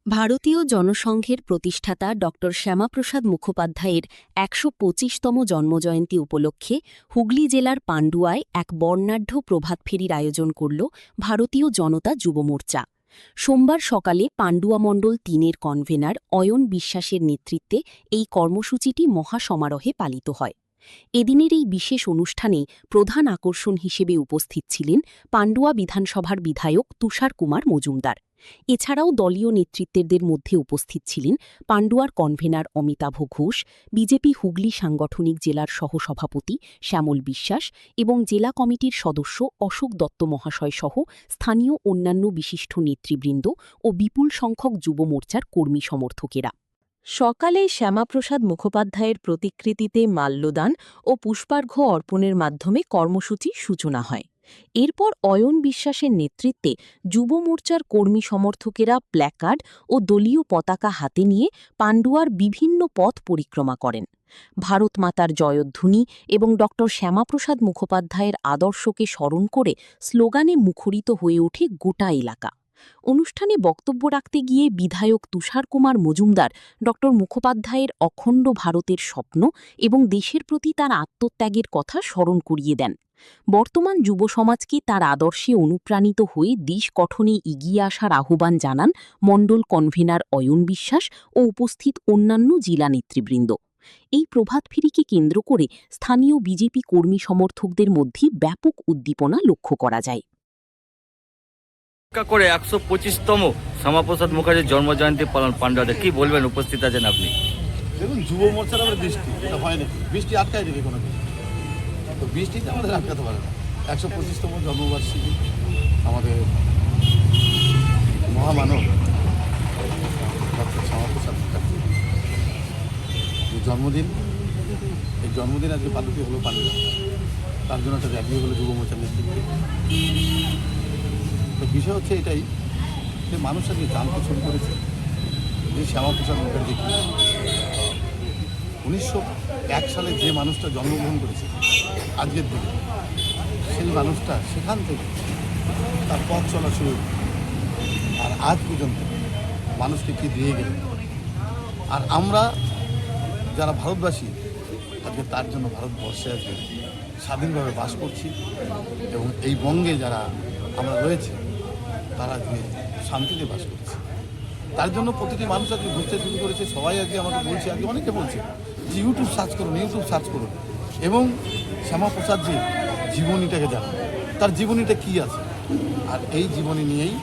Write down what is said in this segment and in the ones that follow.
ভারতীয় জনসংঘের প্রতিষ্ঠাতা ড শ্যামাপ্রসাদ মুখোপাধ্যায়ের ১২৫তম জন্মজয়ন্তী উপলক্ষে হুগলি জেলার পান্ডুয়ায় এক বর্ণাঢ্য প্রভাতফেরির আয়োজন করল ভারতীয় জনতা যুব মোর্চা। সোমবার সকালে পান্ডুয়া মণ্ডল ৩-এর কনভেনার অয়ন বিশ্বাসের নেতৃত্বে এই কর্মসূচিটি মহাসমারোহে পালিত হয়। এদিনের এই বিশেষ অনুষ্ঠানে প্রধান আকর্ষণ হিসেবে উপস্থিত ছিলেন পান্ডুয়া বিধানসভার বিধায়ক তুষার কুমার মজুমদার। এছাড়াও দলীয় নেতৃত্বের মধ্যে উপস্থিত ছিলেন পান্ডুয়ার কনভেনার অমিতাভ ঘোষ, বিজেপি হুগলি সাংগঠনিক জেলার সহসভাপতি শ্যামল বিশ্বাস এবং জেলা কমিটির সদস্য অশোক দত্ত মহাশয় সহ স্থানীয় অন্যান্য বিশিষ্ট নেতৃবৃন্দ ও বিপুল সংখ্যক যুব মোর্চার কর্মী সমর্থকেরা। সকালে শ্যামাপ্রসাদ মুখোপাধ্যায়ের প্রতিকৃতিতে মাল্যদান ও পুষ্পার্ঘ্য অর্পণের মাধ্যমে কর্মসূচির সূচনা হয়। এরপর অয়ন বিশ্বাসের নেতৃত্বে যুব মোর্চার কর্মী সমর্থকেরা প্ল্যাকার্ড ও দলীয় পতাকা হাতে নিয়ে পান্ডুয়ার বিভিন্ন পথ পরিক্রমা করেন। ভারত মাতার জয়ধ্বনি এবং ড শ্যামাপ্রসাদ মুখোপাধ্যায়ের আদর্শকে স্মরণ করে স্লোগানে মুখরিত হয়ে ওঠে গোটা এলাকা। অনুষ্ঠানে বক্তব্য রাখতে গিয়ে বিধায়ক তুষার কুমার মজুমদার ড মুখোপাধ্যায়ের অখণ্ড ভারতের স্বপ্ন এবং দেশের প্রতি তার আত্মত্যাগের কথা স্মরণ করিয়ে দেন। বর্তমান যুব সমাজকে তার আদর্শে অনুপ্রাণিত হয়ে দেশ গঠনে এগিয়ে আসার আহ্বান জানান মণ্ডল কনভেনার অয়ন বিশ্বাস ও উপস্থিত অন্যান্য জেলা নেতৃবৃন্দ। এই প্রভাতফেরিকে কেন্দ্র করে স্থানীয় বিজেপি কর্মী সমর্থকদের মধ্যে ব্যাপক উদ্দীপনা লক্ষ্য করা যায়। করে ১২৫তম শ্যামাপ্রসাদ মুখার্জির জন্মজয়ন্তী পালন পান্ডুয়াতে কি বলবেন? উপস্থিত আছেন আপনি। দেখুন, যুব মোর্চার আবার বৃষ্টি এটা হয় নাকি? বৃষ্টি আটকায় দেবে কোনো কিছু, তো বৃষ্টিতে আমাদের আটকাতে পারে না। ১২৫তম জন্মবার্ষিকী আমাদের মহামানব ডক্টর শ্যামাপ্রসাদ মুখার্জি জন্মদিন। এই জন্মদিন আজকে পালিত হলো পান্ডুয়া, তার জন্য একটা র্যালি হলো যুব মোর্চার নেতৃত্বে। তো বিষয় হচ্ছে এটাই যে মানুষ আজকে জানতে শুরু করেছে যে শ্যামাপ্রসাদ মুখার্জি ১৯০১ সালে যে মানুষটা জন্মগ্রহণ করেছে আজকের দিনে, সেই মানুষটা সেখান থেকে তার পথ চলা শুরু আর আজ পর্যন্ত মানুষকে কি দিয়ে গেল। আর আমরা যারা ভারতবাসী আজকে তার জন্য ভারতবর্ষে আজকে স্বাধীনভাবে বাস করছি এবং এই বঙ্গে যারা আমরা রয়েছে তারা আজকে শান্তিতে বাস করছে। তার জন্য প্রতিটি মানুষ আজকে ঘুরতে শুরু করেছে। সবাই আজকে আমাকে বলছে, আজকে অনেকে বলছে যে ইউটিউব সার্চ করুন এবং শ্যামাপ্রসাদজির জীবনীটাকে জানুন, তার জীবনীটা কী আছে। আর এই জীবনী নিয়েই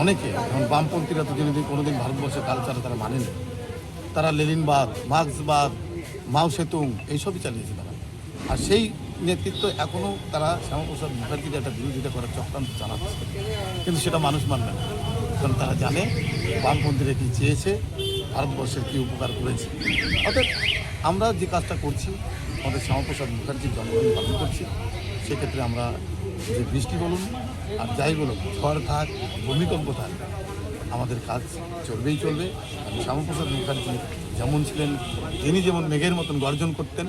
অনেকে, যেমন বামপন্থীরা তো যিনি কোনোদিন ভারতবর্ষের কালচারে তারা মানেনি, তারা লেনিনবাদ, মার্ক্সবাদ, মাও সেতুং এইসবই চালিয়েছে তারা। আর সেই নেতৃত্ব এখনও তারা শ্যামাপ্রসাদ মুখার্জির একটা বিরোধিতা করার চক্রান্ত চালাচ্ছে, কিন্তু সেটা মানুষ মানবে না, কারণ তারা জানে বামপন্থীরা কী চেয়েছে, ভারতবর্ষের কী উপকার করেছে। অর্থাৎ আমরা যে কাজটা করছি, আমাদের শ্যামাপ্রসাদ মুখার্জির জন্মদিন পালন করছি, সেক্ষেত্রে আমরা যে বৃষ্টি বলুন আর যাই বলুন, ঝড় থাক, ভূমিকম্প থাক, আমাদের কাজ চলবেই চলবে। আর শ্যামাপ্রসাদ মুখার্জি যেমন ছিলেন, তিনি যেমন মেঘের মতন গর্জন করতেন,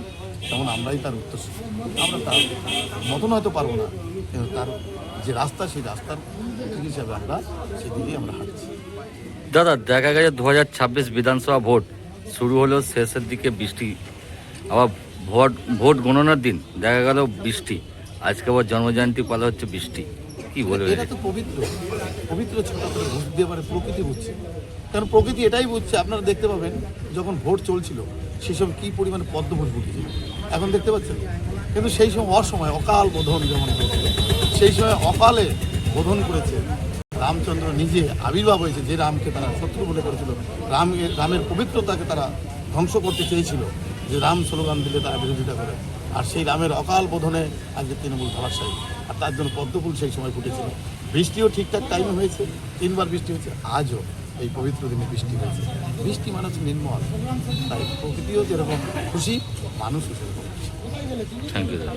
তেমন আমরাই তার উত্তরসূরি। আমরা তার মতন হয়তো পারবো না, কিন্তু তার যে রাস্তা, সেই রাস্তার প্রতীক হিসাবে আমরা সেদিকেই আমরা হাঁটছি। দাদা, দেখা গেছে ২০২৬ বিধানসভা ভোট শুরু হলো, শেষের দিকে বৃষ্টি, আবার ভোট গণনার দিন দেখা গেল বৃষ্টি, আজকে আবার জন্মজয়ন্তী পালা হচ্ছে বৃষ্টি, কি বলবে? এটা তো পবিত্র ছোটো করে বুঝতে পারে, প্রকৃতি বুঝছে। কারণ প্রকৃতি এটাই বুঝছে। আপনারা দেখতে পাবেন যখন ভোট চলছিল সেসব কী পরিমাণে পদ্মফুল ফুটেছিল, এখন দেখতে পাচ্ছেন। কিন্তু সেই সময় অকাল বোধন যেমন হয়েছিল, সেই সময় অকালে বোধন করেছে রামচন্দ্র নিজে আবির্ভাব হয়েছে, যে রামকে তারা শত্রু বলে করেছিল, রামের পবিত্রতাকে তারা ধ্বংস করতে চেয়েছিল, যে রাম স্লোগান দিলে তারা বিরোধিতা করে। আর সেই রামের অকাল বোধনে আজকে তৃণমূল ধরাশায়ী, আর তার জন্য পদ্মফুল সেই সময় ফুটেছিল। বৃষ্টিও ঠিকঠাক টাইমে হয়েছে, 3বার বৃষ্টি হয়েছে, আজও এই পবিত্র দিনে বৃষ্টি হয়েছে। বৃষ্টি মানে হচ্ছে নির্মল, তাই প্রকৃতিও যেরকম খুশি, মানুষও সেরকম খুশি। থ্যাংক ইউ দাদা।